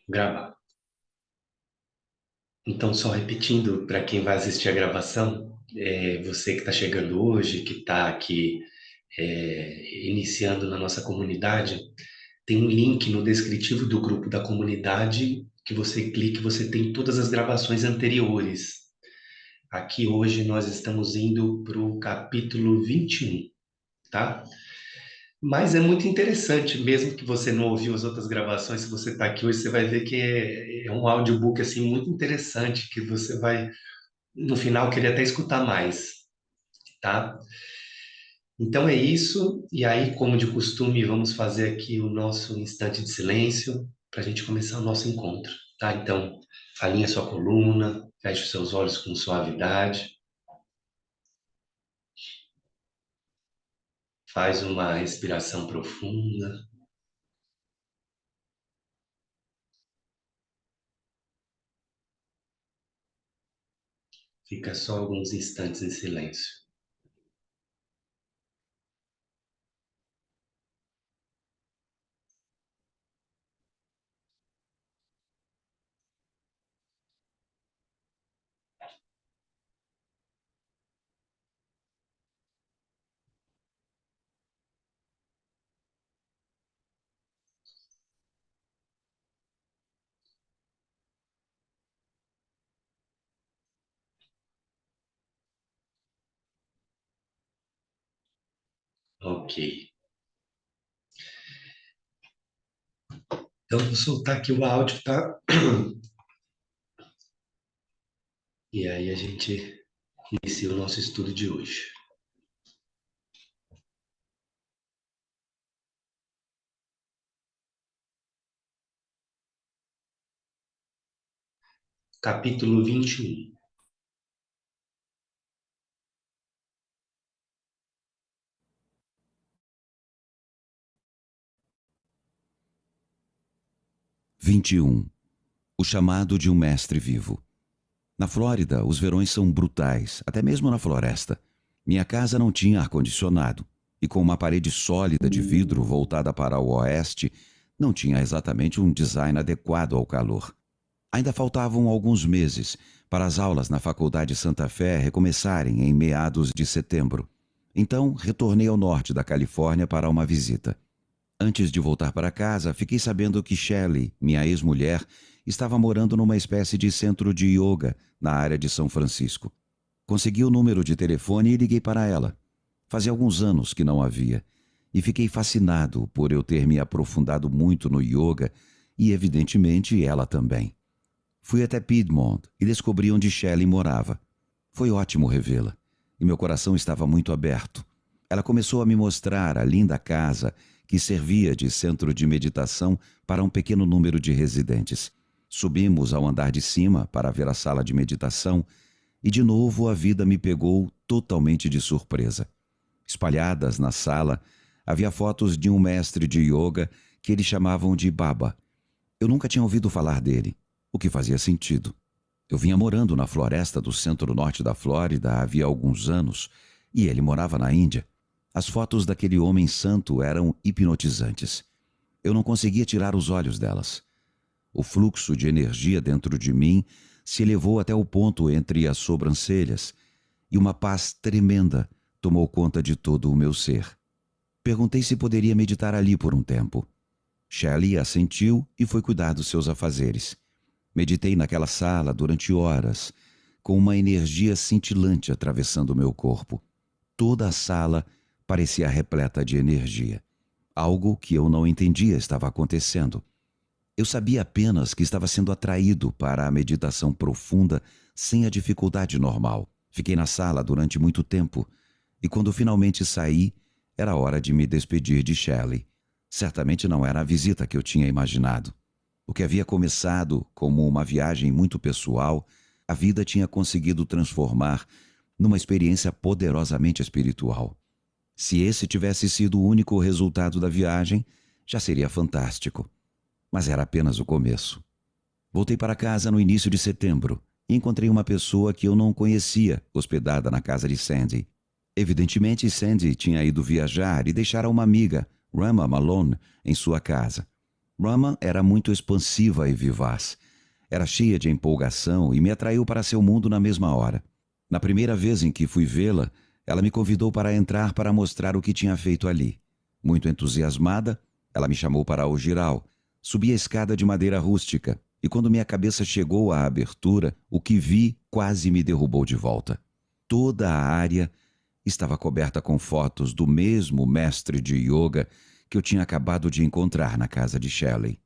Gravar. Então, só repetindo para quem vai assistir a gravação, você que está chegando hoje, que está aqui iniciando na nossa comunidade, tem um link no descritivo do grupo da comunidade que você clica e você tem todas as gravações anteriores. Aqui hoje nós estamos indo para o capítulo 21, tá? Mas é muito interessante, mesmo que você não ouviu as outras gravações, se você está aqui hoje, você vai ver que é um audiobook assim muito interessante, que você vai no final queria até escutar mais, tá? Então é isso, e aí, como de costume, vamos fazer aqui o nosso instante de silêncio para a gente começar o nosso encontro, tá? Então, alinha sua coluna, feche os seus olhos com suavidade, faz uma respiração profunda, fica só alguns instantes em silêncio. Ok. Então, vou soltar aqui o áudio, tá? E aí a gente inicia o nosso estudo de hoje. Capítulo 21. 21. O chamado de um mestre vivo. Na Flórida, os verões são brutais, até mesmo na floresta. Minha casa não tinha ar-condicionado, e com uma parede sólida de vidro voltada para o oeste, não tinha exatamente um design adequado ao calor. Ainda faltavam alguns meses para as aulas na Faculdade Santa Fé recomeçarem em meados de setembro. Então, retornei ao norte da Califórnia para uma visita. Antes de voltar para casa, fiquei sabendo que Shelley, minha ex-mulher, estava morando numa espécie de centro de yoga na área de São Francisco. Consegui o número de telefone e liguei para ela. Fazia alguns anos que não havia, e fiquei fascinado por eu ter me aprofundado muito no yoga e, evidentemente, ela também. Fui até Piedmont e descobri onde Shelley morava. Foi ótimo revê-la, e meu coração estava muito aberto. Ela começou a me mostrar a linda casa que servia de centro de meditação para um pequeno número de residentes. Subimos ao andar de cima para ver a sala de meditação e de novo a vida me pegou totalmente de surpresa. Espalhadas na sala, havia fotos de um mestre de yoga que eles chamavam de Baba. Eu nunca tinha ouvido falar dele, o que fazia sentido. Eu vinha morando na floresta do centro-norte da Flórida havia alguns anos e ele morava na Índia. As fotos daquele homem santo eram hipnotizantes. Eu não conseguia tirar os olhos delas. O fluxo de energia dentro de mim se elevou até o ponto entre as sobrancelhas e uma paz tremenda tomou conta de todo o meu ser. Perguntei se poderia meditar ali por um tempo. Shelley assentiu e foi cuidar dos seus afazeres. Meditei naquela sala durante horas, com uma energia cintilante atravessando o meu corpo. Toda a sala parecia repleta de energia. Algo que eu não entendia estava acontecendo. Eu sabia apenas que estava sendo atraído para a meditação profunda sem a dificuldade normal. Fiquei na sala durante muito tempo e quando finalmente saí, era hora de me despedir de Shelley. Certamente não era a visita que eu tinha imaginado. O que havia começado como uma viagem muito pessoal, a vida tinha conseguido transformar numa experiência poderosamente espiritual. Se esse tivesse sido o único resultado da viagem, já seria fantástico. Mas era apenas o começo. Voltei para casa no início de setembro e encontrei uma pessoa que eu não conhecia hospedada na casa de Sandy. Evidentemente, Sandy tinha ido viajar e deixara uma amiga, Rama Malone, em sua casa. Rama era muito expansiva e vivaz. Era cheia de empolgação e me atraiu para seu mundo na mesma hora. Na primeira vez em que fui vê-la, ela me convidou para entrar para mostrar o que tinha feito ali. Muito entusiasmada, ela me chamou para o giral. Subi a escada de madeira rústica e quando minha cabeça chegou à abertura, o que vi quase me derrubou de volta. Toda a área estava coberta com fotos do mesmo mestre de yoga que eu tinha acabado de encontrar na casa de Shelley.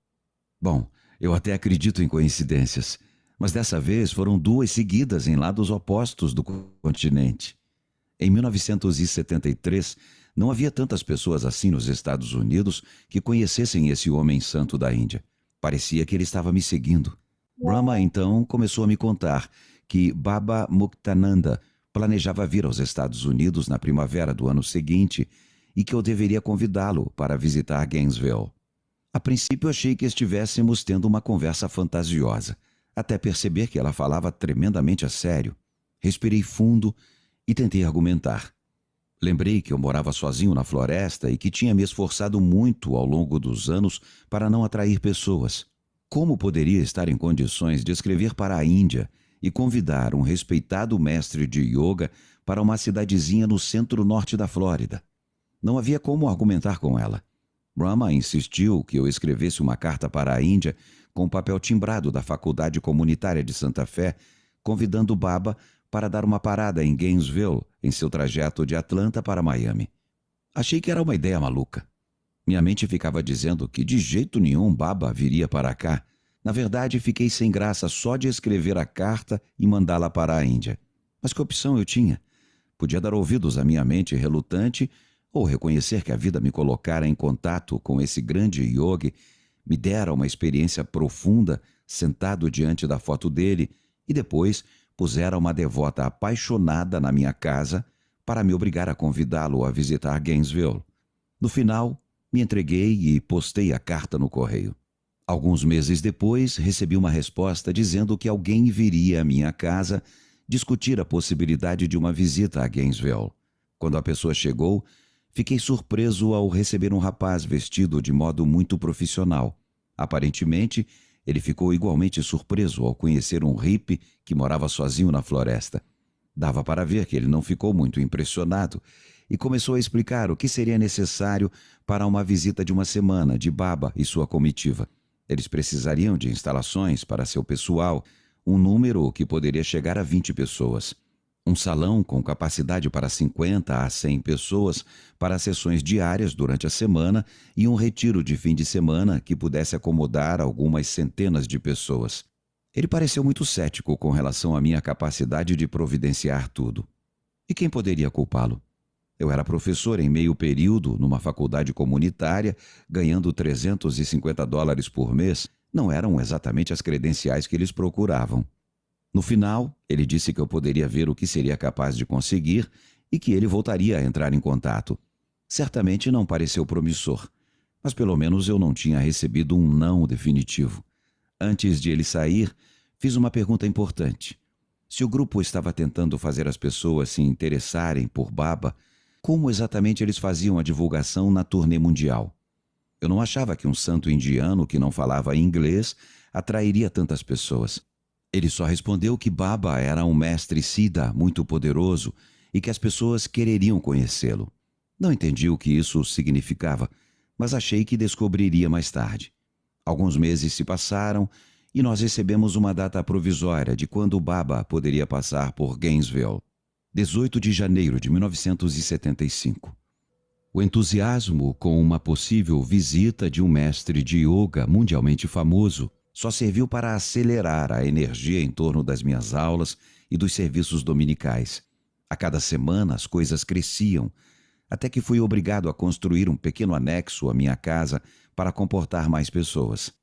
Bom, eu até acredito em coincidências, mas dessa vez foram duas seguidas em lados opostos do continente. Em 1973, não havia tantas pessoas assim nos Estados Unidos que conhecessem esse homem santo da Índia. Parecia que ele estava me seguindo. Brahma, então, começou a me contar que Baba Muktananda planejava vir aos Estados Unidos na primavera do ano seguinte e que eu deveria convidá-lo para visitar Gainesville. A princípio achei que estivéssemos tendo uma conversa fantasiosa, até perceber que ela falava tremendamente a sério. Respirei fundo e tentei argumentar. Lembrei que eu morava sozinho na floresta e que tinha me esforçado muito ao longo dos anos para não atrair pessoas. Como poderia estar em condições de escrever para a Índia e convidar um respeitado mestre de yoga para uma cidadezinha no centro-norte da Flórida? Não havia como argumentar com ela. Brahma insistiu que eu escrevesse uma carta para a Índia com papel timbrado da Faculdade Comunitária de Santa Fé, convidando Baba para dar uma parada em Gainesville em seu trajeto de Atlanta para Miami. Achei que era uma ideia maluca. Minha mente ficava dizendo que de jeito nenhum Baba viria para cá. Na verdade, fiquei sem graça só de escrever a carta e mandá-la para a Índia. Mas que opção eu tinha? Podia dar ouvidos à minha mente relutante ou reconhecer que a vida me colocara em contato com esse grande yogi, me dera uma experiência profunda sentado diante da foto dele e depois pusera uma devota apaixonada na minha casa para me obrigar a convidá-lo a visitar Gainesville. No final, me entreguei e postei a carta no correio. Alguns meses depois, recebi uma resposta dizendo que alguém viria à minha casa discutir a possibilidade de uma visita a Gainesville. Quando a pessoa chegou, fiquei surpreso ao receber um rapaz vestido de modo muito profissional. Aparentemente, ele ficou igualmente surpreso ao conhecer um hippie que morava sozinho na floresta. Dava para ver que ele não ficou muito impressionado e começou a explicar o que seria necessário para uma visita de uma semana de Baba e sua comitiva. Eles precisariam de instalações para seu pessoal, um número que poderia chegar a 20 pessoas. Um salão com capacidade para 50 a 100 pessoas para sessões diárias durante a semana e um retiro de fim de semana que pudesse acomodar algumas centenas de pessoas. Ele pareceu muito cético com relação à minha capacidade de providenciar tudo. E quem poderia culpá-lo? Eu era professor em meio período numa faculdade comunitária, ganhando $350 por mês. Não eram exatamente as credenciais que eles procuravam. No final, ele disse que eu poderia ver o que seria capaz de conseguir e que ele voltaria a entrar em contato. Certamente não pareceu promissor, mas pelo menos eu não tinha recebido um não definitivo. Antes de ele sair, fiz uma pergunta importante. Se o grupo estava tentando fazer as pessoas se interessarem por Baba, como exatamente eles faziam a divulgação na turnê mundial? Eu não achava que um santo indiano que não falava inglês atrairia tantas pessoas. Ele só respondeu que Baba era um mestre Siddha muito poderoso e que as pessoas quereriam conhecê-lo. Não entendi o que isso significava, mas achei que descobriria mais tarde. Alguns meses se passaram e nós recebemos uma data provisória de quando Baba poderia passar por Gainesville. 18 de janeiro de 1975. O entusiasmo com uma possível visita de um mestre de yoga mundialmente famoso só serviu para acelerar a energia em torno das minhas aulas e dos serviços dominicais. A cada semana as coisas cresciam, até que fui obrigado a construir um pequeno anexo à minha casa para comportar mais pessoas.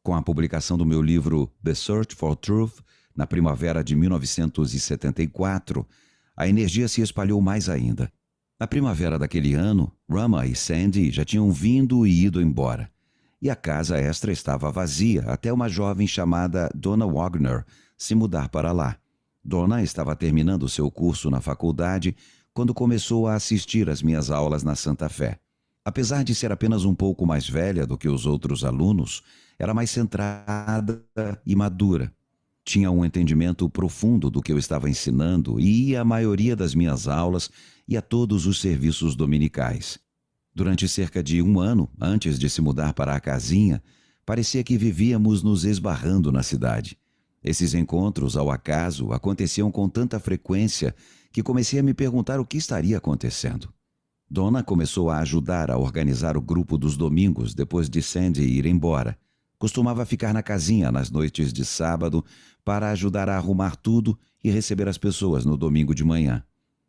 Com a publicação do meu livro The Search for Truth, na primavera de 1974, a energia se espalhou mais ainda. Na primavera daquele ano, Rama e Sandy já tinham vindo e ido embora. E a casa extra estava vazia até uma jovem chamada Donna Wagner se mudar para lá. Donna estava terminando seu curso na faculdade quando começou a assistir às minhas aulas na Santa Fé. Apesar de ser apenas um pouco mais velha do que os outros alunos, era mais centrada e madura. Tinha um entendimento profundo do que eu estava ensinando e ia à maioria das minhas aulas e a todos os serviços dominicais. Durante cerca de um ano, antes de se mudar para a casinha, parecia que vivíamos nos esbarrando na cidade. Esses encontros, ao acaso, aconteciam com tanta frequência que comecei a me perguntar o que estaria acontecendo. Donna começou a ajudar a organizar o grupo dos domingos depois de Sandy ir embora. Costumava ficar na casinha nas noites de sábado para ajudar a arrumar tudo e receber as pessoas no domingo de manhã.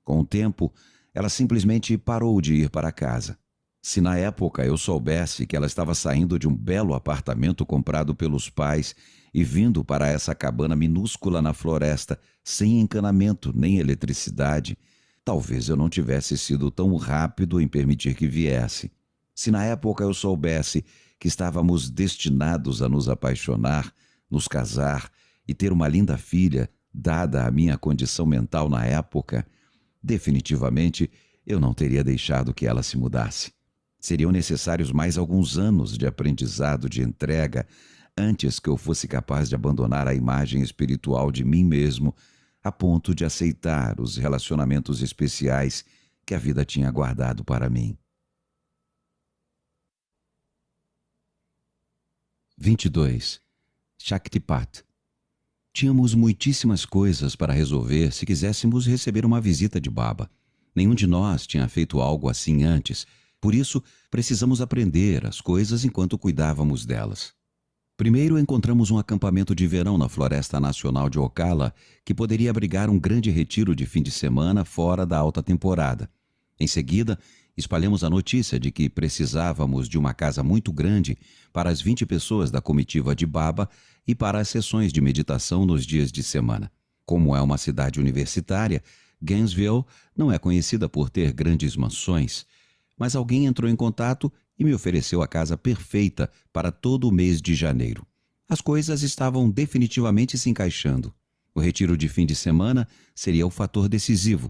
Com o tempo, ela simplesmente parou de ir para casa. Se na época eu soubesse que ela estava saindo de um belo apartamento comprado pelos pais e vindo para essa cabana minúscula na floresta, sem encanamento nem eletricidade, talvez eu não tivesse sido tão rápido em permitir que viesse. Se na época eu soubesse que estávamos destinados a nos apaixonar, nos casar e ter uma linda filha, dada a minha condição mental na época, definitivamente eu não teria deixado que ela se mudasse. Seriam necessários mais alguns anos de aprendizado, de entrega, antes que eu fosse capaz de abandonar a imagem espiritual de mim mesmo, a ponto de aceitar os relacionamentos especiais que a vida tinha guardado para mim. 22. Shaktipat. Tínhamos muitíssimas coisas para resolver se quiséssemos receber uma visita de Baba. Nenhum de nós tinha feito algo assim antes. Por isso, precisamos aprender as coisas enquanto cuidávamos delas. Primeiro, encontramos um acampamento de verão na Floresta Nacional de Ocala, que poderia abrigar um grande retiro de fim de semana fora da alta temporada. Em seguida, espalhamos a notícia de que precisávamos de uma casa muito grande para as 20 pessoas da comitiva de Baba e para as sessões de meditação nos dias de semana. Como é uma cidade universitária, Gainesville não é conhecida por ter grandes mansões, mas alguém entrou em contato e me ofereceu a casa perfeita para todo o mês de janeiro. As coisas estavam definitivamente se encaixando. O retiro de fim de semana seria o fator decisivo.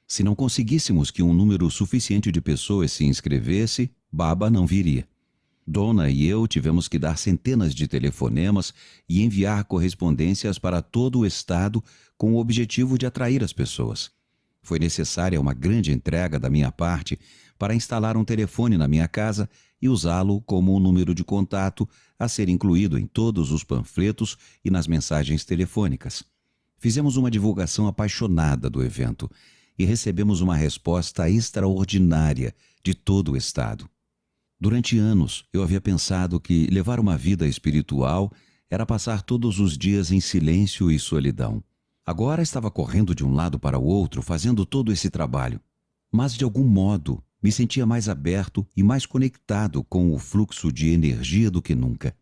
Se não conseguíssemos que um número suficiente de pessoas se inscrevesse, Baba não viria. Donna e eu tivemos que dar centenas de telefonemas e enviar correspondências para todo o estado com o objetivo de atrair as pessoas. Foi necessária uma grande entrega da minha parte para instalar um telefone na minha casa e usá-lo como um número de contato a ser incluído em todos os panfletos e nas mensagens telefônicas. Fizemos uma divulgação apaixonada do evento e recebemos uma resposta extraordinária de todo o estado. Durante anos, eu havia pensado que levar uma vida espiritual era passar todos os dias em silêncio e solidão. Agora estava correndo de um lado para o outro, fazendo todo esse trabalho. Mas, de algum modo, me sentia mais aberto e mais conectado com o fluxo de energia do que nunca.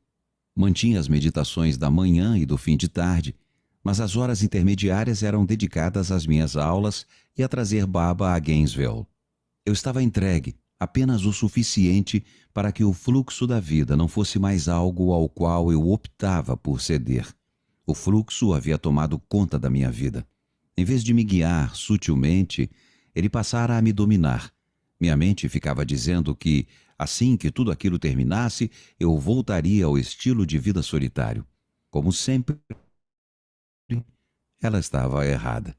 Mantinha as meditações da manhã e do fim de tarde, mas as horas intermediárias eram dedicadas às minhas aulas e a trazer Baba a Gainesville. Eu estava entregue, apenas o suficiente para que o fluxo da vida não fosse mais algo ao qual eu optava por ceder. O fluxo havia tomado conta da minha vida. Em vez de me guiar sutilmente, ele passara a me dominar. Minha mente ficava dizendo que, assim que tudo aquilo terminasse, eu voltaria ao estilo de vida solitário. Como sempre, ela estava errada.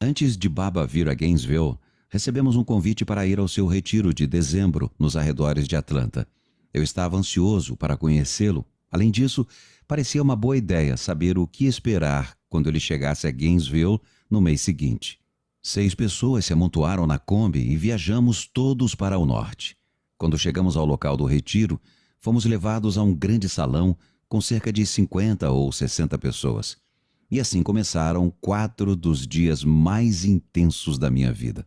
Antes de Baba vir a Gainesville, recebemos um convite para ir ao seu retiro de dezembro nos arredores de Atlanta. Eu estava ansioso para conhecê-lo. Além disso, parecia uma boa ideia saber o que esperar quando ele chegasse a Gainesville no mês seguinte. 6 pessoas se amontoaram na Kombi e viajamos todos para o norte. Quando chegamos ao local do retiro, fomos levados a um grande salão com cerca de 50 ou 60 pessoas. E assim começaram 4 dos dias mais intensos da minha vida.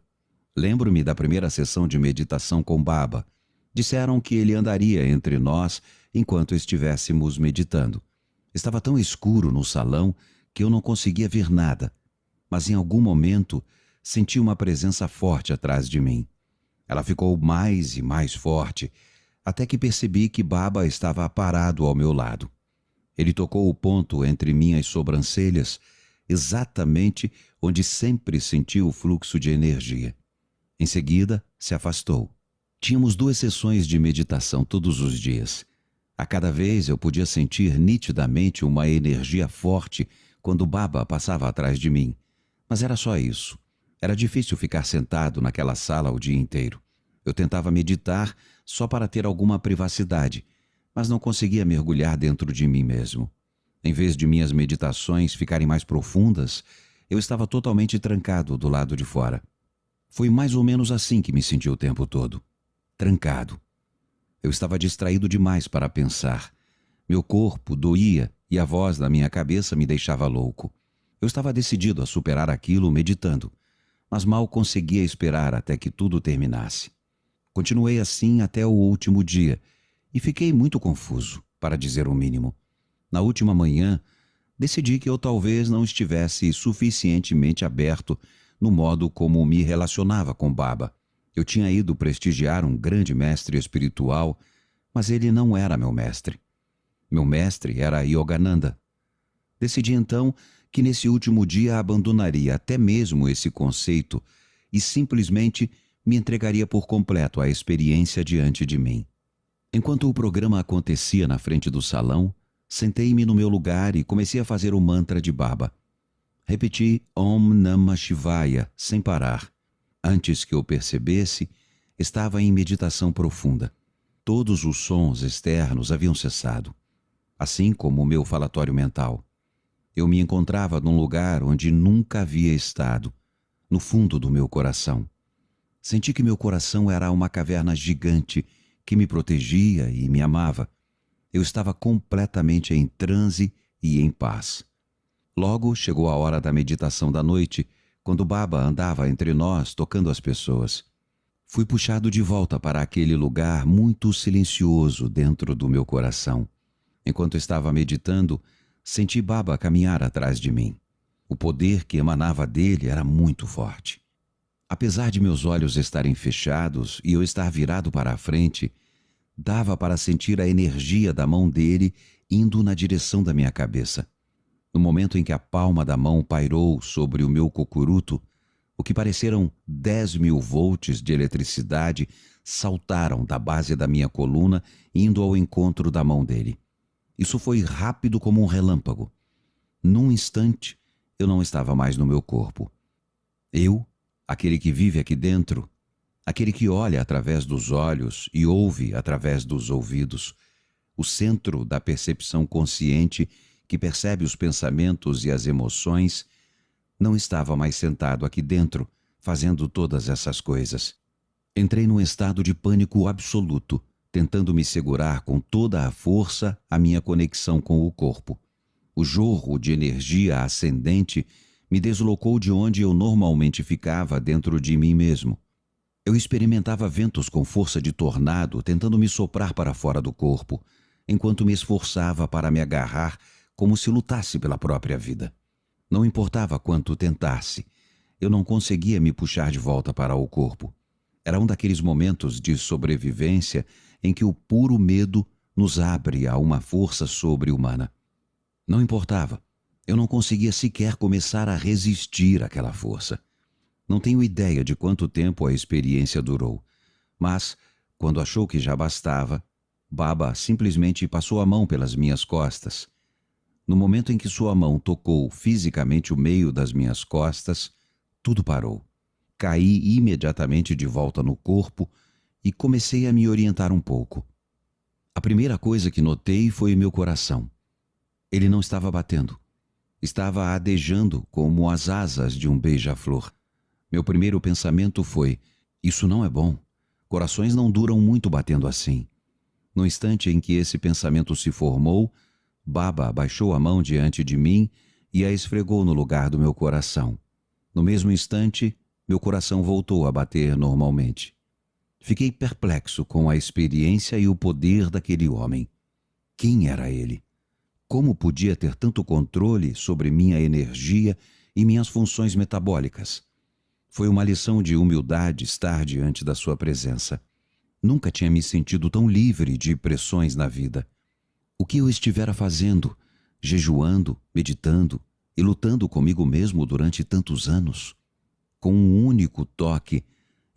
Lembro-me da primeira sessão de meditação com Baba. Disseram que ele andaria entre nós enquanto estivéssemos meditando. Estava tão escuro no salão que eu não conseguia ver nada, mas em algum momento senti uma presença forte atrás de mim. Ela ficou mais e mais forte, até que percebi que Baba estava parado ao meu lado. Ele tocou o ponto entre minhas sobrancelhas, exatamente onde sempre senti o fluxo de energia. Em seguida, se afastou. Tínhamos 2 sessões de meditação todos os dias. A cada vez eu podia sentir nitidamente uma energia forte quando Baba passava atrás de mim. Mas era só isso. Era difícil ficar sentado naquela sala o dia inteiro. Eu tentava meditar só para ter alguma privacidade, mas não conseguia mergulhar dentro de mim mesmo. Em vez de minhas meditações ficarem mais profundas, eu estava totalmente trancado do lado de fora. Foi mais ou menos assim que me senti o tempo todo. Trancado. Eu estava distraído demais para pensar. Meu corpo doía e a voz da minha cabeça me deixava louco. Eu estava decidido a superar aquilo meditando, mas mal conseguia esperar até que tudo terminasse. Continuei assim até o último dia e fiquei muito confuso, para dizer o mínimo. Na última manhã, decidi que eu talvez não estivesse suficientemente aberto no modo como me relacionava com Baba. Eu tinha ido prestigiar um grande mestre espiritual, mas ele não era meu mestre. Meu mestre era Yogananda. Decidi então que nesse último dia abandonaria até mesmo esse conceito e simplesmente me entregaria por completo à experiência diante de mim. Enquanto o programa acontecia na frente do salão, sentei-me no meu lugar e comecei a fazer o mantra de Baba. Repeti Om Namah Shivaya sem parar. Antes que eu percebesse, estava em meditação profunda. Todos os sons externos haviam cessado, assim como o meu falatório mental. Eu me encontrava num lugar onde nunca havia estado, no fundo do meu coração. Senti que meu coração era uma caverna gigante que me protegia e me amava. Eu estava completamente em transe e em paz. Logo chegou a hora da meditação da noite, quando Baba andava entre nós tocando as pessoas. Fui puxado de volta para aquele lugar muito silencioso dentro do meu coração. Enquanto estava meditando, senti Baba caminhar atrás de mim. O poder que emanava dele era muito forte. Apesar de meus olhos estarem fechados e eu estar virado para a frente, dava para sentir a energia da mão dele indo na direção da minha cabeça. No momento em que a palma da mão pairou sobre o meu cocuruto, o que pareceram 10.000 volts de eletricidade saltaram da base da minha coluna, indo ao encontro da mão dele. Isso foi rápido como um relâmpago. Num instante, eu não estava mais no meu corpo. Eu, aquele que vive aqui dentro, aquele que olha através dos olhos e ouve através dos ouvidos, o centro da percepção consciente que percebe os pensamentos e as emoções, não estava mais sentado aqui dentro, fazendo todas essas coisas. Entrei num estado de pânico absoluto, tentando me segurar com toda a força a minha conexão com o corpo. O jorro de energia ascendente me deslocou de onde eu normalmente ficava dentro de mim mesmo. Eu experimentava ventos com força de tornado tentando me soprar para fora do corpo, enquanto me esforçava para me agarrar como se lutasse pela própria vida. Não importava quanto tentasse, eu não conseguia me puxar de volta para o corpo. Era um daqueles momentos de sobrevivência em que o puro medo nos abre a uma força sobre-humana. Não importava, eu não conseguia sequer começar a resistir àquela força. Não tenho ideia de quanto tempo a experiência durou, mas, quando achou que já bastava, Baba simplesmente passou a mão pelas minhas costas. No momento em que sua mão tocou fisicamente o meio das minhas costas, tudo parou. Caí imediatamente de volta no corpo e comecei a me orientar um pouco. A primeira coisa que notei foi meu coração. Ele não estava batendo. Estava adejando como as asas de um beija-flor. Meu primeiro pensamento foi: isso não é bom. Corações não duram muito batendo assim. No instante em que esse pensamento se formou, Baba abaixou a mão diante de mim e a esfregou no lugar do meu coração. No mesmo instante, meu coração voltou a bater normalmente. Fiquei perplexo com a experiência e o poder daquele homem. Quem era ele? Como podia ter tanto controle sobre minha energia e minhas funções metabólicas? Foi uma lição de humildade estar diante da sua presença. Nunca tinha me sentido tão livre de pressões na vida. O que eu estivera fazendo, jejuando, meditando e lutando comigo mesmo durante tantos anos? Com um único toque,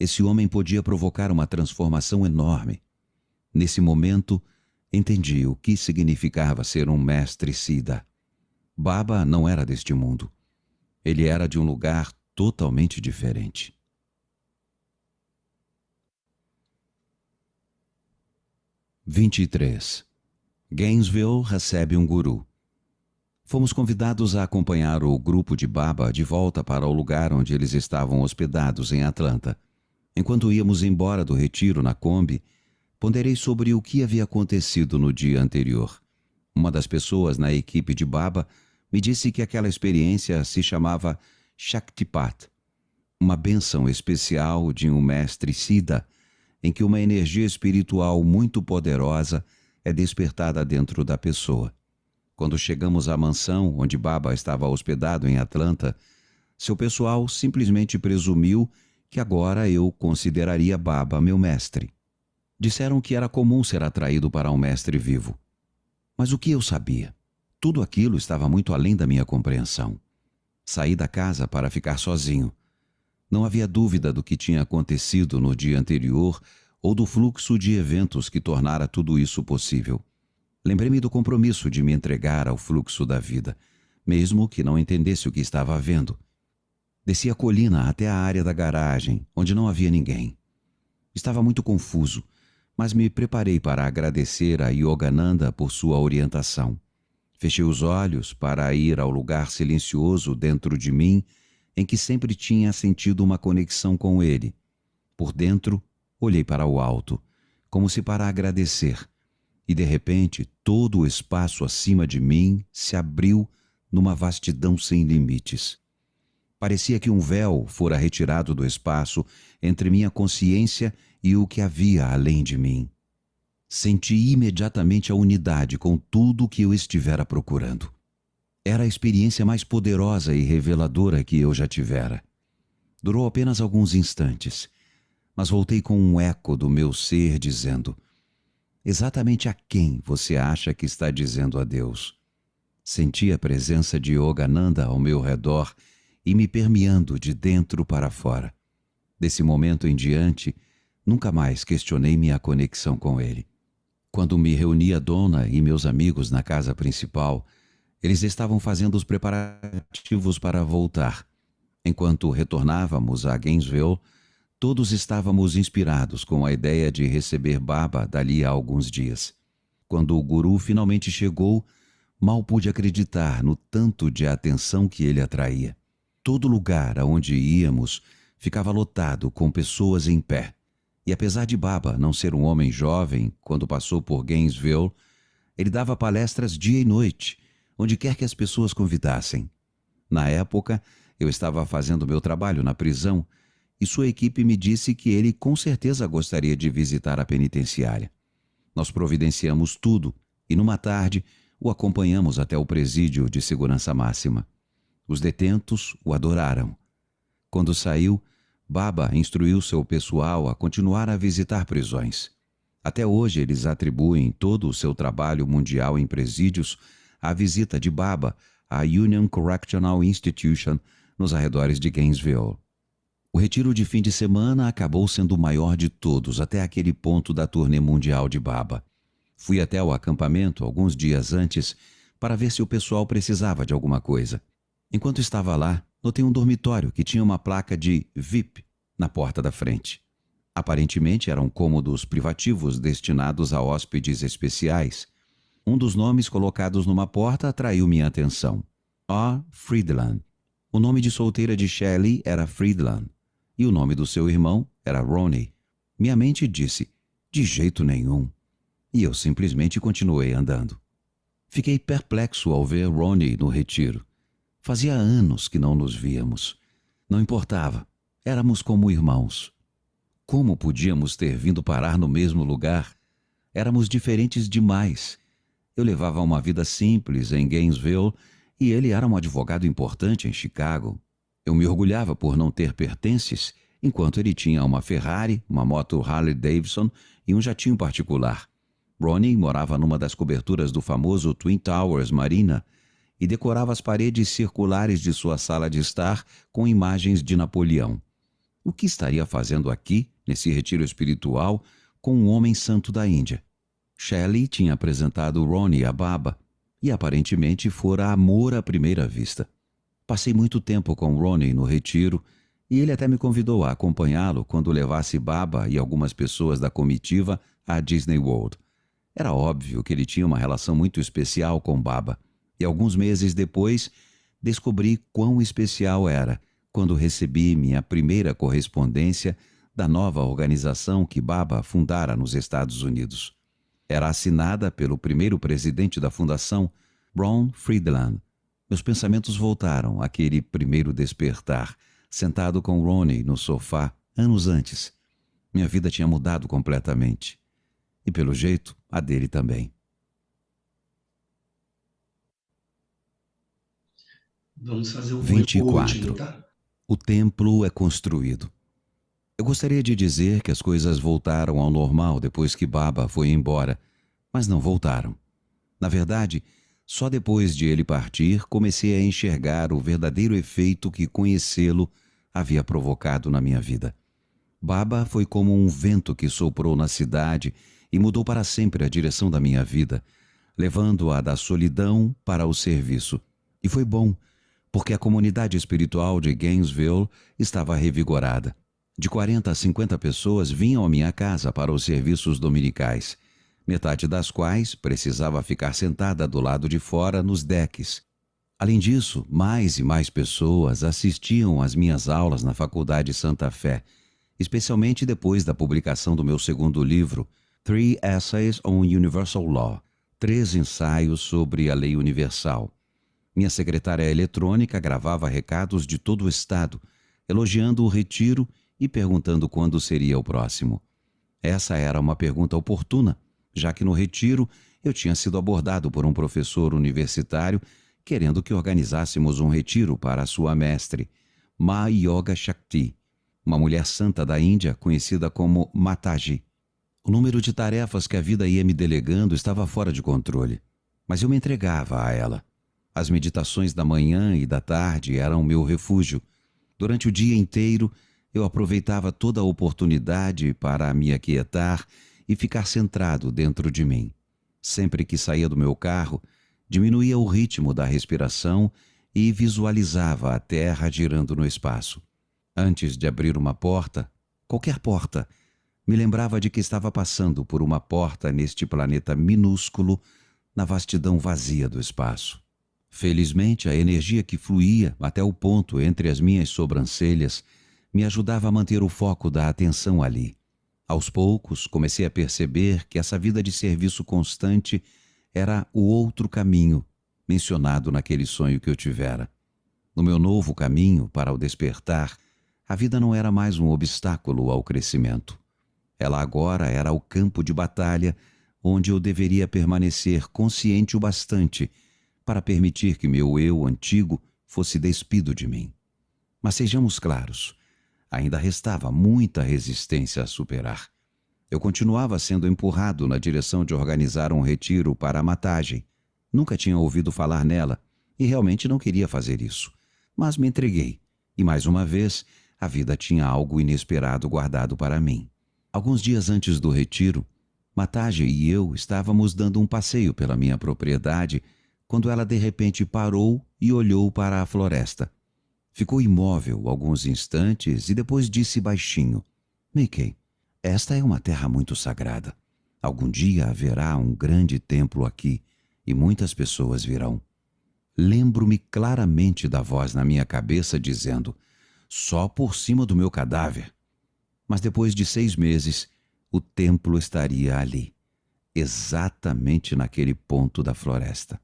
esse homem podia provocar uma transformação enorme. Nesse momento, entendi o que significava ser um mestre Siddha. Baba não era deste mundo. Ele era de um lugar totalmente diferente. (23) Gainesville recebe um guru. Fomos convidados a acompanhar o grupo de Baba de volta para o lugar onde eles estavam hospedados em Atlanta. Enquanto íamos embora do retiro na Kombi, ponderei sobre o que havia acontecido no dia anterior. Uma das pessoas na equipe de Baba me disse que aquela experiência se chamava Shaktipat, uma bênção especial de um mestre Siddha, em que uma energia espiritual muito poderosa é despertada dentro da pessoa. Quando chegamos à mansão onde Baba estava hospedado em Atlanta, seu pessoal simplesmente presumiu que agora eu consideraria Baba meu mestre. Disseram que era comum ser atraído para um mestre vivo. Mas o que eu sabia? Tudo aquilo estava muito além da minha compreensão. Saí da casa para ficar sozinho. Não havia dúvida do que tinha acontecido no dia anterior ou do fluxo de eventos que tornara tudo isso possível. Lembrei-me do compromisso de me entregar ao fluxo da vida, mesmo que não entendesse o que estava havendo. Desci a colina até a área da garagem, onde não havia ninguém. Estava muito confuso, mas me preparei para agradecer a Yogananda por sua orientação. Fechei os olhos para ir ao lugar silencioso dentro de mim, em que sempre tinha sentido uma conexão com ele. Por dentro, olhei para o alto, como se para agradecer, e de repente todo o espaço acima de mim se abriu numa vastidão sem limites. Parecia que um véu fora retirado do espaço entre minha consciência e o que havia além de mim. Senti imediatamente a unidade com tudo o que eu estivera procurando. Era a experiência mais poderosa e reveladora que eu já tivera. Durou apenas alguns instantes, mas voltei com um eco do meu ser dizendo: exatamente a quem você acha que está dizendo adeus? Senti a presença de Yogananda ao meu redor e me permeando de dentro para fora. Desse momento em diante, nunca mais questionei minha conexão com ele. Quando me reuni a dona e meus amigos na casa principal, eles estavam fazendo os preparativos para voltar. Enquanto retornávamos a Gainesville, todos estávamos inspirados com a ideia de receber Baba dali a alguns dias. Quando o guru finalmente chegou, mal pude acreditar no tanto de atenção que ele atraía. Todo lugar aonde íamos ficava lotado com pessoas em pé. E apesar de Baba não ser um homem jovem, quando passou por Gainesville, ele dava palestras dia e noite, onde quer que as pessoas convidassem. Na época, eu estava fazendo meu trabalho na prisão e sua equipe me disse que ele com certeza gostaria de visitar a penitenciária. Nós providenciamos tudo e numa tarde o acompanhamos até o presídio de segurança máxima. Os detentos o adoraram. Quando saiu, Baba instruiu seu pessoal a continuar a visitar prisões. Até hoje eles atribuem todo o seu trabalho mundial em presídios à visita de Baba à Union Correctional Institution nos arredores de Gainesville. O retiro de fim de semana acabou sendo o maior de todos até aquele ponto da turnê mundial de Baba. Fui até o acampamento alguns dias antes para ver se o pessoal precisava de alguma coisa. Enquanto estava lá, notei um dormitório que tinha uma placa de VIP na porta da frente. Aparentemente eram cômodos privativos destinados a hóspedes especiais. Um dos nomes colocados numa porta atraiu minha atenção. O. Friedland. O nome de solteira de Shelley era Friedland e o nome do seu irmão era Ronnie. Minha mente disse: de jeito nenhum. E eu simplesmente continuei andando. Fiquei perplexo ao ver Ronnie no retiro. Fazia anos que não nos víamos. Não importava, éramos como irmãos. Como podíamos ter vindo parar no mesmo lugar? Éramos diferentes demais. Eu levava uma vida simples em Gainesville e ele era um advogado importante em Chicago. Eu me orgulhava por não ter pertences, enquanto ele tinha uma Ferrari, uma moto Harley Davidson e um jatinho particular. Ronnie morava numa das coberturas do famoso Twin Towers Marina e decorava as paredes circulares de sua sala de estar com imagens de Napoleão. O que estaria fazendo aqui, nesse retiro espiritual, com um homem santo da Índia? Shelley tinha apresentado Ronnie a Baba e aparentemente fora amor à primeira vista. Passei muito tempo com Ronnie no retiro e ele até me convidou a acompanhá-lo quando levasse Baba e algumas pessoas da comitiva à Disney World. Era óbvio que ele tinha uma relação muito especial com Baba e alguns meses depois descobri quão especial era quando recebi minha primeira correspondência da nova organização que Baba fundara nos Estados Unidos. Era assinada pelo primeiro presidente da fundação, Ron Friedland. Meus pensamentos voltaram àquele primeiro despertar, sentado com Ronnie no sofá, anos antes. Minha vida tinha mudado completamente. E, pelo jeito, a dele também. Vamos fazer o 24. último, tá? O templo é construído. Eu gostaria de dizer que as coisas voltaram ao normal depois que Baba foi embora, mas não voltaram. Na verdade, só depois de ele partir comecei a enxergar o verdadeiro efeito que conhecê-lo havia provocado na minha vida. Baba foi como um vento que soprou na cidade e mudou para sempre a direção da minha vida, levando-a da solidão para o serviço. E foi bom, porque a comunidade espiritual de Gainesville estava revigorada. De 40 a 50 pessoas vinham à minha casa para os serviços dominicais, metade das quais precisava ficar sentada do lado de fora nos decks. Além disso, mais e mais pessoas assistiam às minhas aulas na Faculdade Santa Fé, especialmente depois da publicação do meu segundo livro, Three Essays on Universal Law, 3 ensaios sobre a lei universal. Minha secretária eletrônica gravava recados de todo o estado, elogiando o retiro e perguntando quando seria o próximo. Essa era uma pergunta oportuna, já que no retiro eu tinha sido abordado por um professor universitário querendo que organizássemos um retiro para sua mestre, Ma Yoga Shakti, uma mulher santa da Índia conhecida como Mataji. O número de tarefas que a vida ia me delegando estava fora de controle, mas eu me entregava a ela. As meditações da manhã e da tarde eram meu refúgio. Durante o dia inteiro, eu aproveitava toda a oportunidade para me aquietar e ficar centrado dentro de mim. Sempre que saía do meu carro, diminuía o ritmo da respiração e visualizava a terra girando no espaço. Antes de abrir uma porta, qualquer porta, me lembrava de que estava passando por uma porta neste planeta minúsculo, na vastidão vazia do espaço. Felizmente, a energia que fluía até o ponto entre as minhas sobrancelhas me ajudava a manter o foco da atenção ali. Aos poucos, comecei a perceber que essa vida de serviço constante era o outro caminho mencionado naquele sonho que eu tivera. No meu novo caminho para o despertar, a vida não era mais um obstáculo ao crescimento. Ela agora era o campo de batalha onde eu deveria permanecer consciente o bastante para permitir que meu eu antigo fosse despido de mim. Mas sejamos claros, ainda restava muita resistência a superar. Eu continuava sendo empurrado na direção de organizar um retiro para a Mataji. Nunca tinha ouvido falar nela e realmente não queria fazer isso. Mas me entreguei e, mais uma vez, a vida tinha algo inesperado guardado para mim. Alguns dias antes do retiro, Mataji e eu estávamos dando um passeio pela minha propriedade quando ela de repente parou e olhou para a floresta. Ficou imóvel alguns instantes e depois disse baixinho: Mickey, esta é uma terra muito sagrada. Algum dia haverá um grande templo aqui e muitas pessoas virão. Lembro-me claramente da voz na minha cabeça dizendo: só por cima do meu cadáver. Mas depois de 6 meses, o templo estaria ali, exatamente naquele ponto da floresta.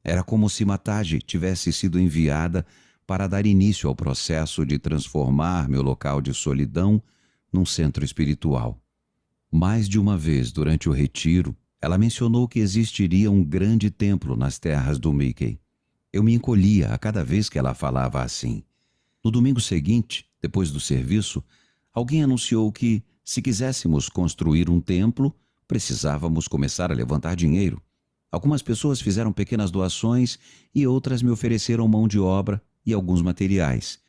Era como se Mataji tivesse sido enviada para dar início ao processo de transformar meu local de solidão num centro espiritual. Mais de uma vez durante o retiro, ela mencionou que existiria um grande templo nas terras do Mickey. Eu me encolhia a cada vez que ela falava assim. No domingo seguinte, depois do serviço, alguém anunciou que, se quiséssemos construir um templo, precisávamos começar a levantar dinheiro. Algumas pessoas fizeram pequenas doações e outras me ofereceram mão de obra e alguns materiais.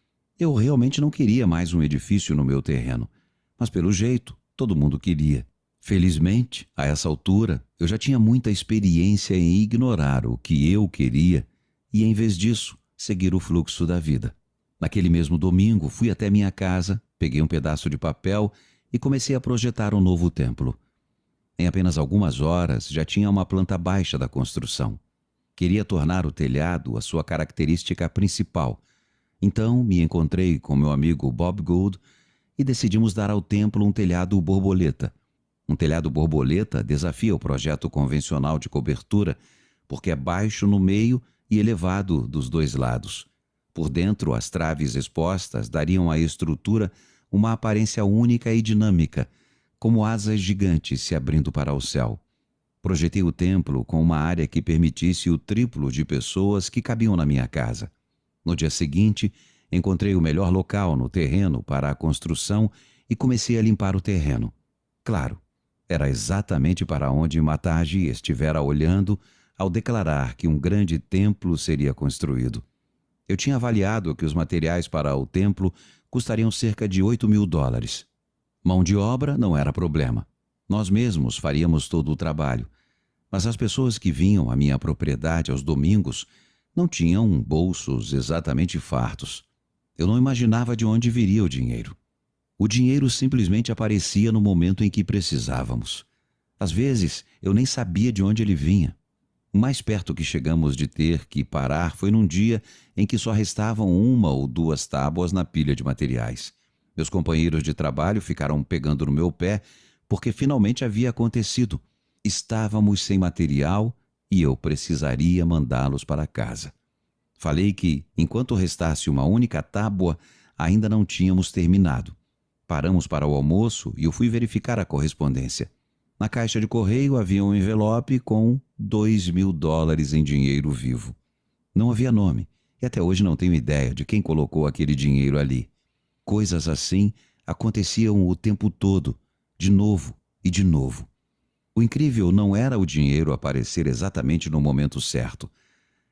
Eu realmente não queria mais um edifício no meu terreno, mas pelo jeito, todo mundo queria. Felizmente, a essa altura, eu já tinha muita experiência em ignorar o que eu queria e, em vez disso, seguir o fluxo da vida. Naquele mesmo domingo, fui até minha casa, peguei um pedaço de papel e comecei a projetar um novo templo. Em apenas algumas horas, já tinha uma planta baixa da construção. Queria tornar o telhado a sua característica principal. Então, me encontrei com meu amigo Bob Gould e decidimos dar ao templo um telhado borboleta. Um telhado borboleta desafia o projeto convencional de cobertura porque é baixo no meio e elevado dos dois lados. Por dentro, as traves expostas dariam à estrutura uma aparência única e dinâmica, como asas gigantes se abrindo para o céu. Projetei o templo com uma área que permitisse o triplo de pessoas que cabiam na minha casa. No dia seguinte, encontrei o melhor local no terreno para a construção e comecei a limpar o terreno. Claro, era exatamente para onde Mataji estivera olhando ao declarar que um grande templo seria construído. Eu tinha avaliado que os materiais para o templo custariam cerca de $8.000. Mão de obra não era problema. Nós mesmos faríamos todo o trabalho. Mas as pessoas que vinham à minha propriedade aos domingos não tinham bolsos exatamente fartos. Eu não imaginava de onde viria o dinheiro. O dinheiro simplesmente aparecia no momento em que precisávamos. Às vezes, eu nem sabia de onde ele vinha. O mais perto que chegamos de ter que parar foi num dia em que só restavam 1 ou 2 tábuas na pilha de materiais. Meus companheiros de trabalho ficaram pegando no meu pé porque finalmente havia acontecido. Estávamos sem material e eu precisaria mandá-los para casa. Falei que, enquanto restasse uma única tábua, ainda não tínhamos terminado. Paramos para o almoço e eu fui verificar a correspondência. Na caixa de correio havia um envelope com $2.000 em dinheiro vivo. Não havia nome, e até hoje não tenho ideia de quem colocou aquele dinheiro ali. Coisas assim aconteciam o tempo todo, de novo e de novo. O incrível não era o dinheiro aparecer exatamente no momento certo.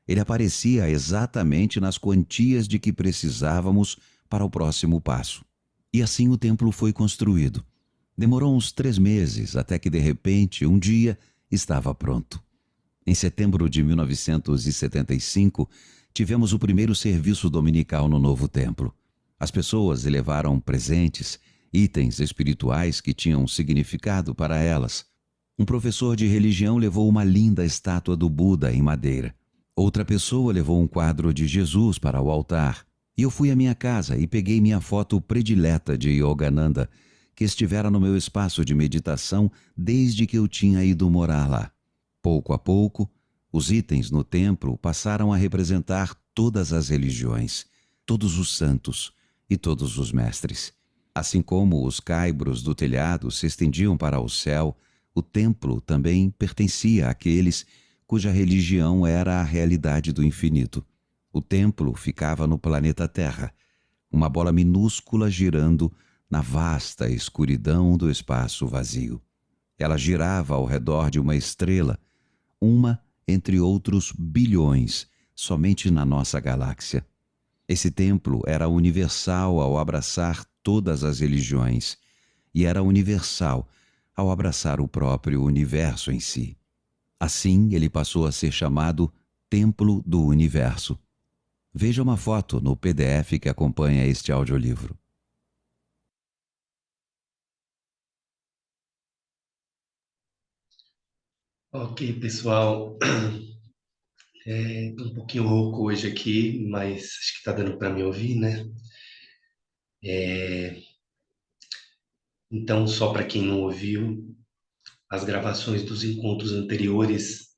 Ele aparecia exatamente nas quantias de que precisávamos para o próximo passo. E assim o templo foi construído. Demorou uns 3 meses até que, de repente, um dia, estava pronto. Em setembro de 1975, tivemos o primeiro serviço dominical no novo templo. As pessoas levaram presentes, itens espirituais que tinham significado para elas. Um professor de religião levou uma linda estátua do Buda em madeira. Outra pessoa levou um quadro de Jesus para o altar. E eu fui à minha casa e peguei minha foto predileta de Yogananda, que estivera no meu espaço de meditação desde que eu tinha ido morar lá. Pouco a pouco, os itens no templo passaram a representar todas as religiões, todos os santos e todos os mestres. Assim como os caibros do telhado se estendiam para o céu, o templo também pertencia àqueles cuja religião era a realidade do infinito. O templo ficava no planeta Terra, uma bola minúscula girando na vasta escuridão do espaço vazio. Ela girava ao redor de uma estrela, uma entre outros bilhões, somente na nossa galáxia. Esse templo era universal ao abraçar todas as religiões, e era universal ao abraçar o próprio universo em si. Assim, ele passou a ser chamado Templo do Universo. Veja uma foto no PDF que acompanha este audiolivro. Ok, pessoal. Tô um pouquinho rouco hoje aqui, mas acho que tá dando para me ouvir, né? Então, só para quem não ouviu, as gravações dos encontros anteriores,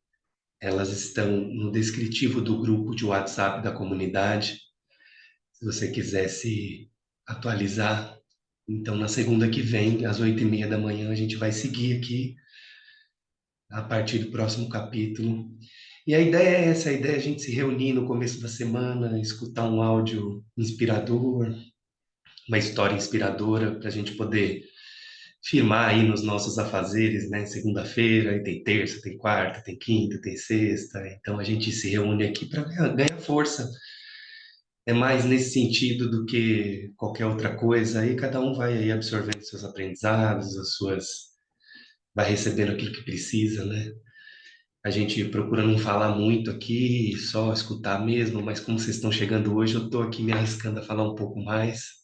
elas estão no descritivo do grupo de WhatsApp da comunidade. Se você quiser se atualizar, então na segunda que vem, às 8h30 da manhã, a gente vai seguir aqui a partir do próximo capítulo. E a ideia é essa, a ideia é a gente se reunir no começo da semana, escutar um áudio inspirador, uma história inspiradora, para a gente poder firmar aí nos nossos afazeres, né? Segunda-feira, aí tem terça, tem quarta, tem quinta, tem sexta. Então a gente se reúne aqui para ganhar força É mais nesse sentido do que qualquer outra coisa. Aí cada um vai aí absorvendo seus aprendizados, as suas, vai recebendo aquilo que precisa, né? A gente procura não falar muito aqui, só escutar mesmo, mas como vocês estão chegando hoje, eu estou aqui me arriscando a falar um pouco mais.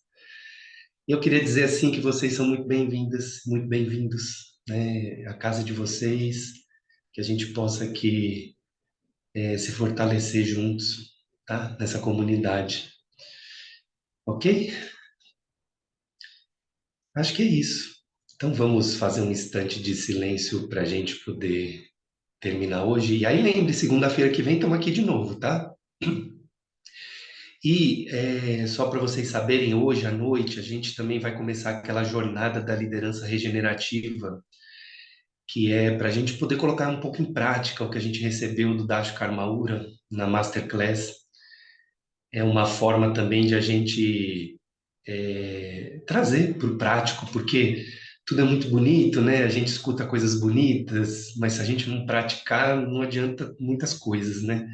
E eu queria dizer assim que vocês são muito bem-vindas, muito bem-vindos, né? A casa de vocês, que a gente possa aqui se fortalecer juntos, tá? Nessa comunidade, ok? Acho que é isso. Então vamos fazer um instante de silêncio para a gente poder terminar hoje. E aí lembre, segunda-feira que vem estamos aqui de novo, tá? E só para vocês saberem, hoje à noite a gente também vai começar aquela jornada da liderança regenerativa, que é para a gente poder colocar um pouco em prática o que a gente recebeu do Dasha Karmaura na Masterclass. É uma forma também de a gente trazer para o prático, porque tudo é muito bonito, né? A gente escuta coisas bonitas, mas se a gente não praticar, não adianta muitas coisas, né?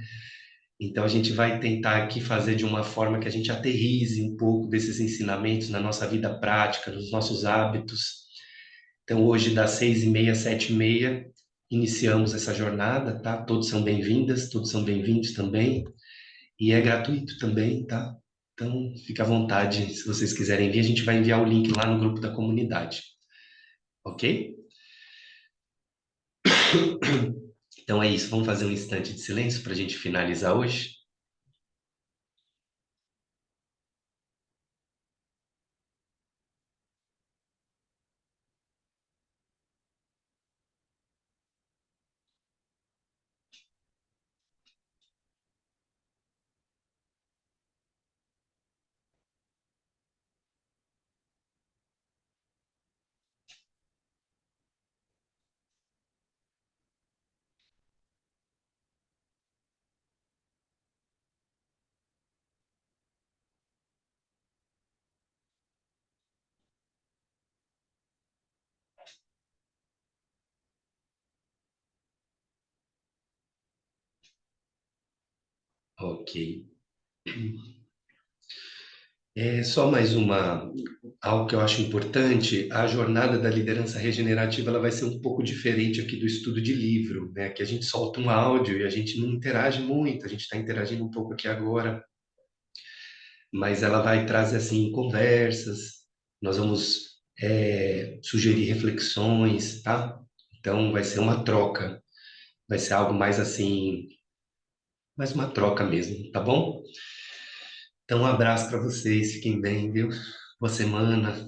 Então a gente vai tentar aqui fazer de uma forma que a gente aterrize um pouco desses ensinamentos na nossa vida prática, nos nossos hábitos. Então hoje das 6h30 às 7h30 iniciamos essa jornada, tá? Todos são bem-vindas, todos são bem-vindos também. E é gratuito também, tá? Então, fica à vontade, se vocês quiserem vir, a gente vai enviar o link lá no grupo da comunidade, ok? Então é isso, vamos fazer um instante de silêncio para a gente finalizar hoje? Ok. É só mais algo que eu acho importante, a jornada da liderança regenerativa ela vai ser um pouco diferente aqui do estudo de livro, né? Que a gente solta um áudio e a gente não interage muito, a gente está interagindo um pouco aqui agora, mas ela vai trazer assim conversas, nós vamos sugerir reflexões, tá? Então vai ser uma troca, vai ser algo mais assim, mais uma troca mesmo, tá bom? Então um abraço para vocês, fiquem bem, viu? Boa semana,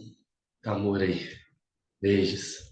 amor aí, beijos.